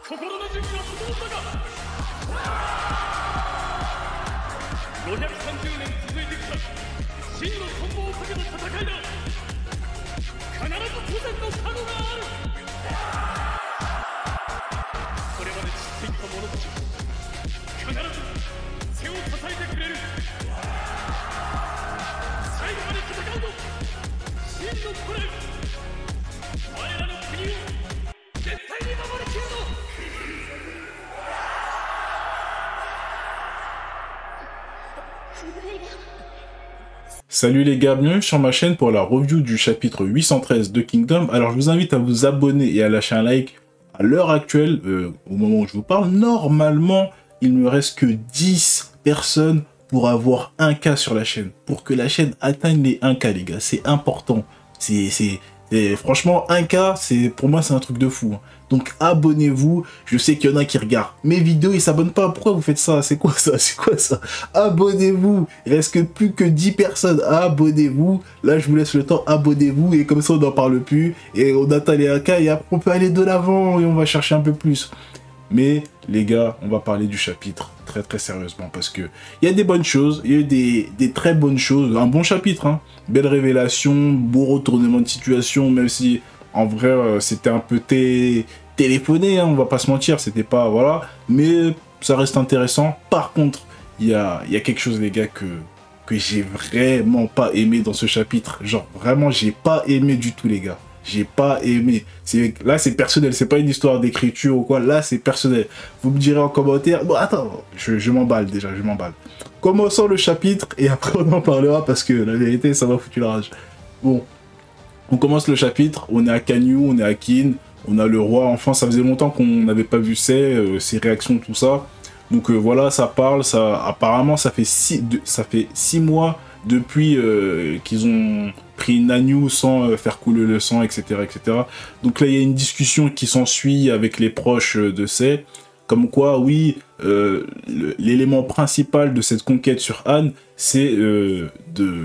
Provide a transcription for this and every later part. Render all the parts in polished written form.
心の準備は整ったか。530年続いてきた真の存亡をかけた戦いだ。必ず当然の角がある。これまで散っていった者たち必ず背を支えてくれる。最後まで戦うぞ真の古来。我らの国を絶対に守りきるぞ。Salut les gars, bienvenue sur ma chaîne pour la review du chapitre 813 de Kingdom. Alors je vous invite à vous abonner et à lâcher un like. À l'heure actuelle, au moment où je vous parle, normalement, il ne me reste que 10 personnes pour avoir 1K sur la chaîne. Pour que la chaîne atteigne les 1K les gars, c'est important. Franchement, 1K, pour moi, c'est un truc de fou. Hein. Donc, abonnez-vous. Je sais qu'il y en a qui regardent mes vidéos et s'abonnent pas. Pourquoi vous faites ça? C'est quoi ça? C'est quoi ça? Abonnez-vous. Il reste que plus que 10 personnes. Abonnez-vous. Là, je vous laisse le temps. Abonnez-vous. Et comme ça, on n'en parle plus. Et on atteint les 1K. Et après, on peut aller de l'avant. Et on va chercher un peu plus. Mais, les gars, on va parler du chapitre très très sérieusement. Parce que il y a des bonnes choses. Il y a eu des très bonnes choses. Un bon chapitre, hein. Belle révélation, beau retournement de situation, même si en vrai c'était un peu téléphoné, hein, on va pas se mentir, c'était pas, voilà, mais ça reste intéressant. Par contre, il y a quelque chose les gars que j'ai vraiment pas aimé dans ce chapitre, genre vraiment j'ai pas aimé du tout les gars. J'ai pas aimé. Là, c'est personnel. C'est pas une histoire d'écriture ou quoi. Là, c'est personnel. Vous me direz en commentaire. Bon, attends. Je m'emballe déjà. Je m'emballe. Commençons le chapitre et après, on en parlera parce que la vérité, ça m'a foutu la rage. Bon. On commence le chapitre. On est à Kanyu. On est à Kin. On a le roi. Enfin, ça faisait longtemps qu'on n'avait pas vu ses réactions, tout ça. Donc, voilà, ça parle. Apparemment, ça fait 6 mois depuis qu'ils ont pris Nanyu sans faire couler le sang, etc., etc. Donc là, il y a une discussion qui s'ensuit avec les proches de Sei, comme quoi, oui, l'élément principal de cette conquête sur Han, c'est de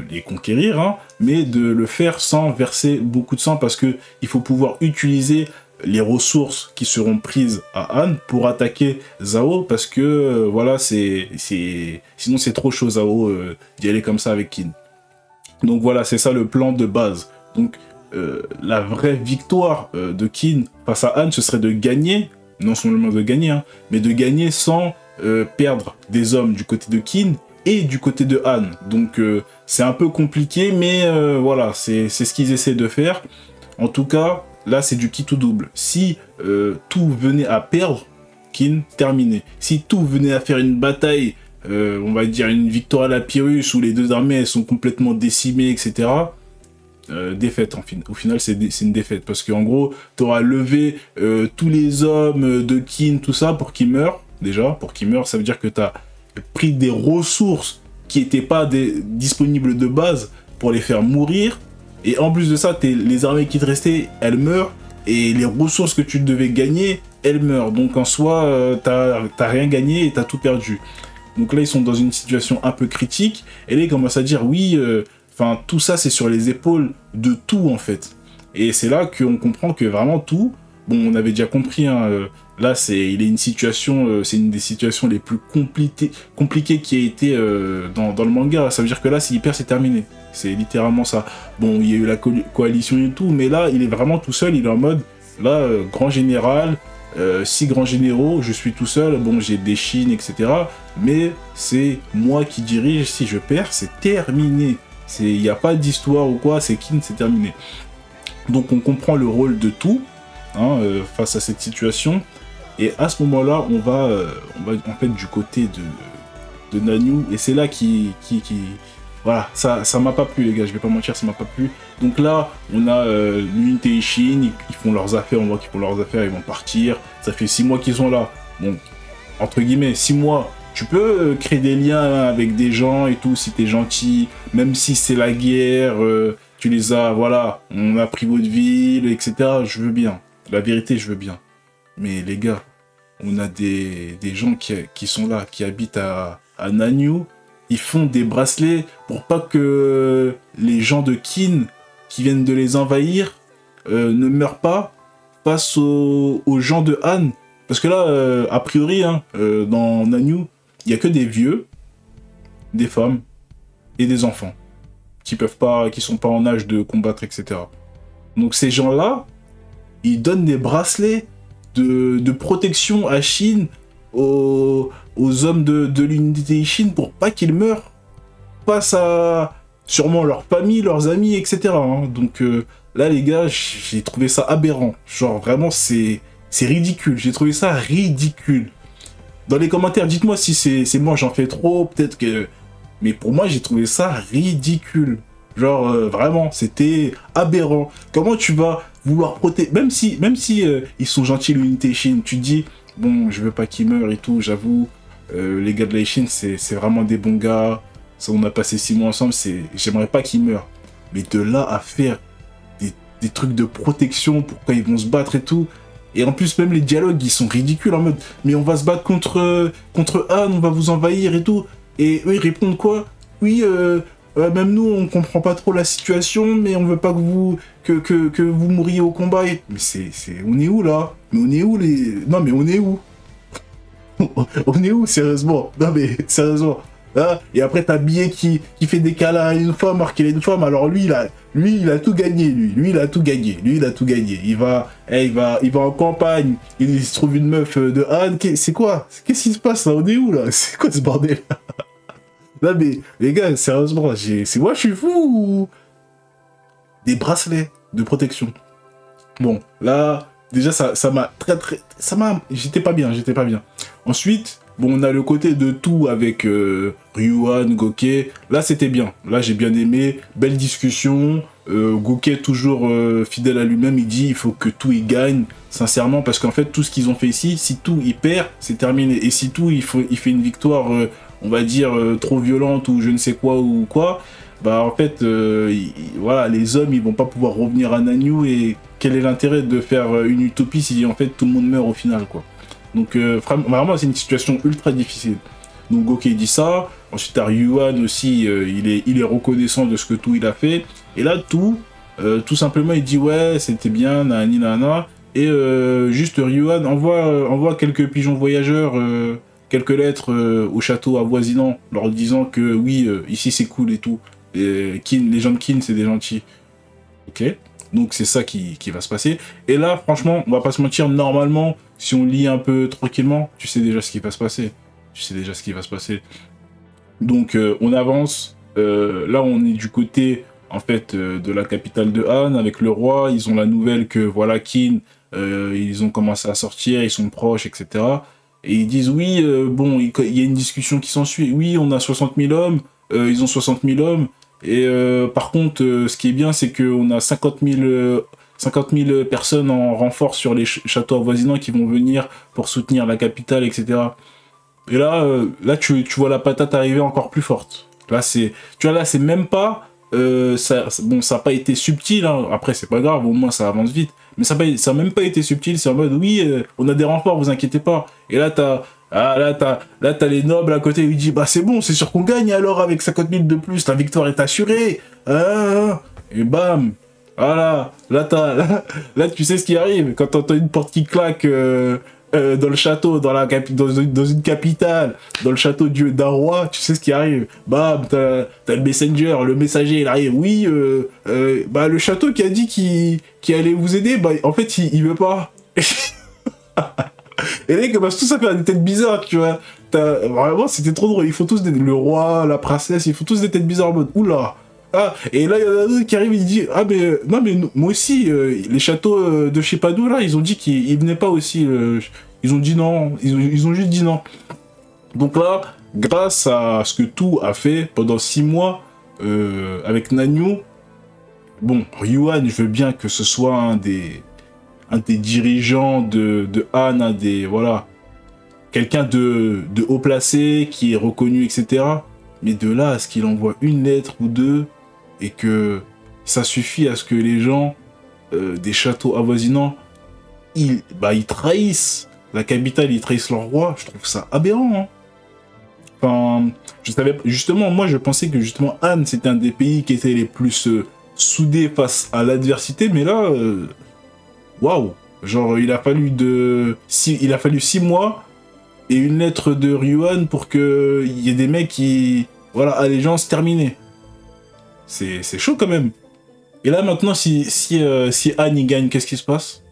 les conquérir, hein, mais de le faire sans verser beaucoup de sang, parce que il faut pouvoir utiliser les ressources qui seront prises à Han pour attaquer Zhao, parce que voilà, sinon c'est trop chaud Zhao d'y aller comme ça avec Qin. Donc voilà, c'est ça le plan de base. Donc la vraie victoire de Qin face à Han, ce serait de gagner, non seulement de gagner, hein, mais de gagner sans perdre des hommes du côté de Qin et du côté de Han. Donc c'est un peu compliqué, mais voilà, c'est ce qu'ils essaient de faire. En tout cas, là, c'est du qui tout double. Si tout venait à perdre, Qin, terminé. Si tout venait à faire une bataille, on va dire une victoire à la Pyrrhus, où les deux armées elles sont complètement décimées, etc., défaite, au final, c'est une défaite. Parce qu'en gros, tu auras levé tous les hommes de Qin, tout ça, pour qu'ils meurent. Déjà, pour qu'ils meurent, ça veut dire que tu as pris des ressources qui n'étaient pas disponibles de base pour les faire mourir. Et en plus de ça, les armées qui te restaient, elles meurent. Et les ressources que tu devais gagner, elles meurent. Donc en soi, t'as rien gagné et t'as tout perdu. Donc là, ils sont dans une situation un peu critique. Et là, ils commencent à dire, oui, tout ça, c'est sur les épaules de tout, en fait. Et c'est là qu'on comprend que vraiment tout, bon, on avait déjà compris, hein, là, il est une situation, c'est une des situations les plus compliquées qui a été dans le manga. Ça veut dire que là, s'il perd, c'est terminé. C'est littéralement ça. Bon, il y a eu la coalition et tout, mais là, il est vraiment tout seul. Il est en mode, là, grand général, 6 grands généraux, je suis tout seul. Bon, j'ai des chines, etc. Mais c'est moi qui dirige. Si je perds, c'est terminé. Il n'y a pas d'histoire ou quoi, c'est Qin, c'est terminé. Donc, on comprend le rôle de tout, hein, face à cette situation. Et à ce moment-là, on va en fait du côté de Nanyu. Et c'est là voilà, ça m'a pas plu les gars, je vais pas mentir, ça m'a pas plu. Donc là, on a l'unité Ishin, ils font leurs affaires, on voit qu'ils font leurs affaires, ils vont partir. Ça fait 6 mois qu'ils sont là. Bon, entre guillemets, 6 mois, tu peux créer des liens avec des gens et tout, si t'es gentil, même si c'est la guerre, tu les as, voilà, on a pris votre ville, etc. Je veux bien, la vérité, je veux bien. Mais les gars, on a des gens qui sont là, qui habitent à Nanyu. Ils font des bracelets pour pas que les gens de Qin qui viennent de les envahir ne meurent pas face aux gens de Han. Parce que là, a priori, hein, dans Nanyue, il n'y a que des vieux, des femmes et des enfants qui sont pas en âge de combattre, etc. Donc ces gens-là, ils donnent des bracelets de protection à Shin aux hommes de l'unité Shin pour pas qu'ils meurent face à sûrement leur famille, leurs amis, etc. hein. Donc là, les gars, j'ai trouvé ça aberrant. Genre, vraiment, c'est ridicule. J'ai trouvé ça ridicule. Dans les commentaires, dites-moi si c'est moi, j'en fais trop, peut-être que... Mais pour moi, j'ai trouvé ça ridicule. Genre, vraiment, c'était aberrant. Comment tu vas vouloir protéger... Même si ils sont gentils, l'unité Shin, tu te dis, bon, je veux pas qu'ils meurent et tout, j'avoue. Les gars de la Shin, c'est vraiment des bons gars. Ça, on a passé 6 mois ensemble, j'aimerais pas qu'ils meurent. Mais de là à faire des trucs de protection pour quand ils vont se battre et tout... Et en plus, même les dialogues, ils sont ridicules en mode « Mais on va se battre contre Han, on va vous envahir et tout. » Et eux, ils répondent quoi? « Oui, même nous, on comprend pas trop la situation, mais on veut pas que vous mouriez au combat. » Mais on est où, là? Mais on est où, les... Non, mais on est où? On est où, sérieusement? Non, mais sérieusement. Hein? Et après, t'as Billet qui fait des câlins à une femme, alors qu'il est une femme. Alors lui, il a tout gagné, lui il a tout gagné. Il va en campagne, il se trouve une meuf de Han. C'est quoi? Qu'est-ce qui se passe là? On est où là? C'est quoi ce bordel? Non mais, les gars, sérieusement, c'est moi je suis fou ou... Des bracelets de protection. Bon, là, déjà, ça m'a j'étais pas bien. Ensuite, bon, on a le côté de tout avec Ryuan, Gouke. Là, c'était bien. Là, j'ai bien aimé. Belle discussion. Gouke, toujours fidèle à lui-même, il dit il faut que tout il gagne. Sincèrement, parce qu'en fait, tout ce qu'ils ont fait ici, si tout il perd, c'est terminé. Et si tout il fait une victoire, on va dire, trop violente ou je ne sais quoi ou quoi, bah en fait, voilà, les hommes, ils vont pas pouvoir revenir à Nanyue. Et quel est l'intérêt de faire une utopie si en fait tout le monde meurt au final, quoi. Donc vraiment c'est une situation ultra difficile. Donc Gouke dit ça, ensuite t'as Ryuan aussi, il est reconnaissant de ce que tout il a fait. Et là tout simplement il dit ouais c'était bien, nani nana. Et juste Ryuan envoie quelques pigeons voyageurs, quelques lettres au château avoisinant, leur disant que oui ici c'est cool et tout. Et les gens de Kin c'est des gentils. Ok. Donc c'est ça qui va se passer. Et là, franchement, on va pas se mentir, normalement, si on lit un peu tranquillement, tu sais déjà ce qui va se passer. Donc on avance. Là, on est du côté, en fait, de la capitale de Han, avec le roi. Ils ont la nouvelle que, voilà, Kin, ils ont commencé à sortir, ils sont proches, etc. Et ils disent, oui, bon, il y a une discussion qui s'ensuit. Oui, on a 60 000 hommes, ils ont 60 000 hommes. Et par contre, ce qui est bien, c'est qu'on a 50 000 personnes en renfort sur les châteaux avoisinants qui vont venir pour soutenir la capitale, etc. Et là, tu vois la patate arriver encore plus forte. Là, c'est même pas... ça n'a pas été subtil, hein. Après, c'est pas grave, au moins ça avance vite. Mais ça n'a même pas été subtil, c'est en mode, oui, on a des renforts, vous inquiétez pas. Et là, t'as les nobles à côté, ils disent, bah c'est bon, c'est sûr qu'on gagne alors avec 50 000 de plus, la victoire est assurée. Et bam, voilà, là tu sais ce qui arrive, quand t'entends une porte qui claque dans le château, dans une capitale, dans le château d'un roi, tu sais ce qui arrive. Bam, t'as le messenger, le messager, il arrive, oui, bah le château qui a dit qu'il allait vous aider, bah en fait il veut pas. Et les gars, bah, tout ça fait des têtes bizarres, tu vois. Vraiment, c'était trop drôle. Ils font tous le roi, la princesse, ils font tous des têtes bizarres en mode oula. Ah, et là, il y en a un autre qui arrive, il dit ah, mais non, mais moi aussi, les châteaux de Shepado, là, ils ont dit qu'ils venaient pas aussi. Ils ont dit non, ils ont juste dit non. Donc là, grâce à ce que tout a fait pendant 6 mois avec Nanyue, bon, Ryuan, je veux bien que ce soit un des dirigeants de Han, voilà, quelqu'un de haut placé, qui est reconnu, etc. Mais de là à ce qu'il envoie une lettre ou deux, et que ça suffit à ce que les gens des châteaux avoisinants, ils trahissent la capitale, ils trahissent leur roi, je trouve ça aberrant, hein. Enfin, justement, moi je pensais que justement Han, c'était un des pays qui étaient les plus soudés face à l'adversité, mais là... Waouh! Genre, il a fallu 6 mois et une lettre de Ryuan pour qu'il y ait des mecs qui... Voilà, allégeance terminée. C'est chaud quand même. Et là, maintenant, si Anne y gagne, qu'est-ce qui se passe?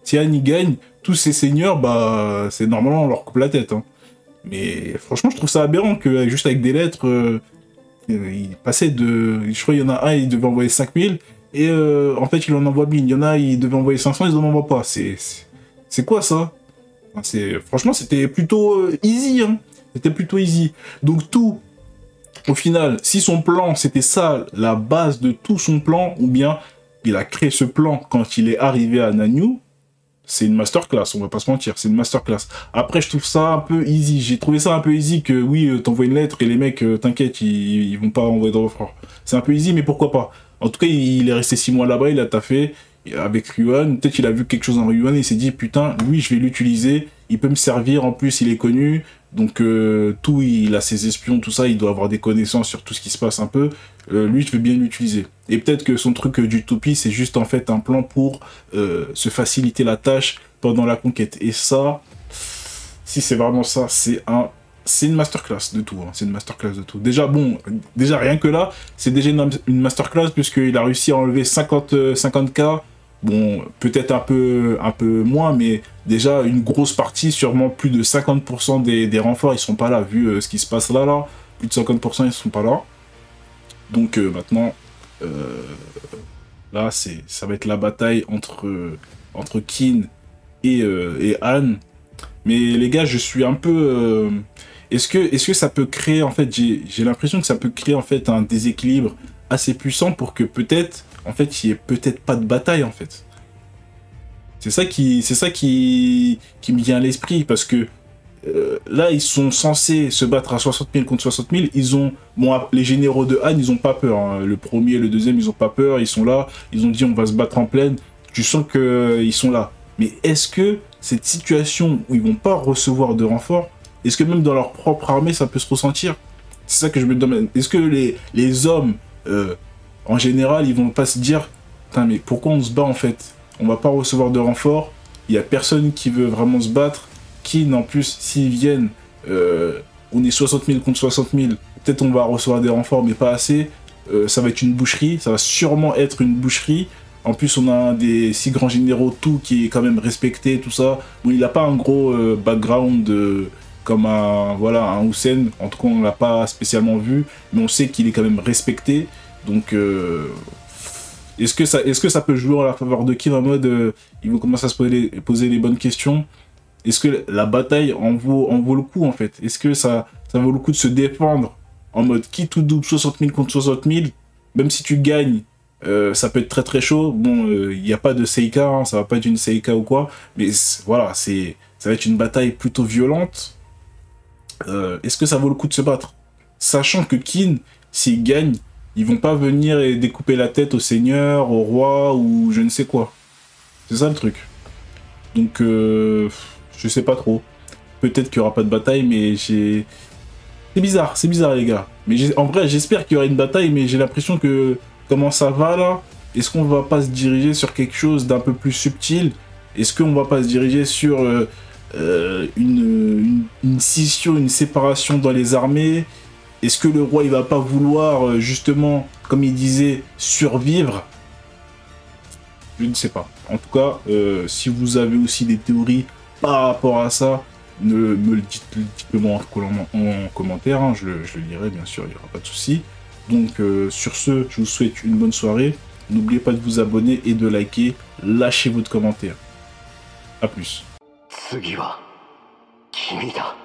Si Anne y gagne, tous ces seigneurs, bah, c'est normalement, on leur coupe la tête. Hein. Mais franchement, je trouve ça aberrant que juste avec des lettres, il passait de... Je crois qu'il y en a un, il devait envoyer 5000, et en fait, il en envoie 1000. Il y en a, il devait envoyer 500, ils en envoient pas. C'est quoi ça? Franchement, c'était plutôt easy. Hein. C'était plutôt easy. Donc tout, au final, si son plan, c'était ça, la base de tout son plan, ou bien il a créé ce plan quand il est arrivé à Nanyue, c'est une masterclass, on va pas se mentir, c'est une masterclass. Après, je trouve ça un peu easy. J'ai trouvé ça un peu easy que, oui, t'envoies une lettre et les mecs, t'inquiète, ils vont pas envoyer de refrain. C'est un peu easy, mais pourquoi pas? En tout cas, il est resté 6 mois là-bas, il a taffé avec Ryuan. Peut-être qu'il a vu quelque chose en Ryuan et il s'est dit, putain, lui, je vais l'utiliser. Il peut me servir, en plus, il est connu. Donc, tout, il a ses espions, tout ça, il doit avoir des connaissances sur tout ce qui se passe un peu. Lui, je veux bien l'utiliser. Et peut-être que son truc d'utopie, c'est juste en fait un plan pour se faciliter la tâche pendant la conquête. Et ça, si c'est vraiment ça, c'est une masterclass de tout. Hein. C'est une masterclass de tout. Déjà, bon, rien que là, c'est déjà une masterclass puisqu'il a réussi à enlever 50K. Bon, peut-être un peu moins, mais déjà une grosse partie, sûrement plus de 50% des renforts, ils sont pas là, vu ce qui se passe là. Plus de 50%, ils sont pas là. Donc maintenant, là, ça va être la bataille entre Kin et Anne. Mais les gars, je suis un peu... Est-ce que ça peut créer, en fait, j'ai l'impression que ça peut créer en fait un déséquilibre assez puissant pour que peut-être, en fait, il n'y ait peut-être pas de bataille, en fait. C'est ça qui me vient à l'esprit, parce que là, ils sont censés se battre à 60 000 contre 60 000. Ils ont... Bon, les généraux de Han, ils ont pas peur. Hein. Le premier et le deuxième, ils ont pas peur. Ils sont là. Ils ont dit, on va se battre en plaine. Tu sens qu'ils sont là. Mais est-ce que cette situation où ils vont pas recevoir de renfort, est-ce que même dans leur propre armée, ça peut se ressentir? C'est ça que je me demande. Est-ce que les hommes, en général, ils vont pas se dire, putain, mais pourquoi on se bat en fait? On va pas recevoir de renfort. Il y a personne qui veut vraiment se battre. Kin, en plus, s'ils viennent, on est 60 000 contre 60 000, peut-être on va recevoir des renforts, mais pas assez. Ça va être une boucherie, ça va sûrement être une boucherie. En plus, on a un des 6 grands généraux, tout qui est quand même respecté, tout ça. Bon, il n'a pas un gros background comme un Hussein. En tout cas, on ne l'a pas spécialement vu, mais on sait qu'il est quand même respecté. Donc, est-ce que ça peut jouer en la faveur de Kin en mode ils vont commencer à se poser les bonnes questions? Est-ce que la bataille en vaut le coup, en fait? Est-ce que ça vaut le coup de se défendre en mode quitte ou double 60 000 contre 60 000? Même si tu gagnes, ça peut être très très chaud. Bon, il n'y a pas de Seika, hein, ça va pas être une Seika ou quoi. Mais voilà, ça va être une bataille plutôt violente. Est-ce que ça vaut le coup de se battre? Sachant que Kin, s'il gagne, ils vont pas venir et découper la tête au seigneur, au roi ou je ne sais quoi. C'est ça le truc. Donc... je sais pas trop. Peut-être qu'il n'y aura pas de bataille, mais c'est bizarre les gars. Mais en vrai, j'espère qu'il y aura une bataille, mais j'ai l'impression que... Comment ça va là? Est-ce qu'on va pas se diriger sur quelque chose d'un peu plus subtil? Est-ce qu'on va pas se diriger sur une scission, une séparation dans les armées? Est-ce que le roi, il va pas vouloir, justement, comme il disait, survivre? Je ne sais pas. En tout cas, si vous avez aussi des théories par rapport à ça, me le dites-le-moi en commentaire, hein, je le lirai bien sûr, il n'y aura pas de souci. Donc sur ce, je vous souhaite une bonne soirée. N'oubliez pas de vous abonner et de liker. Lâchez votre commentaire. A plus. 次は君だ。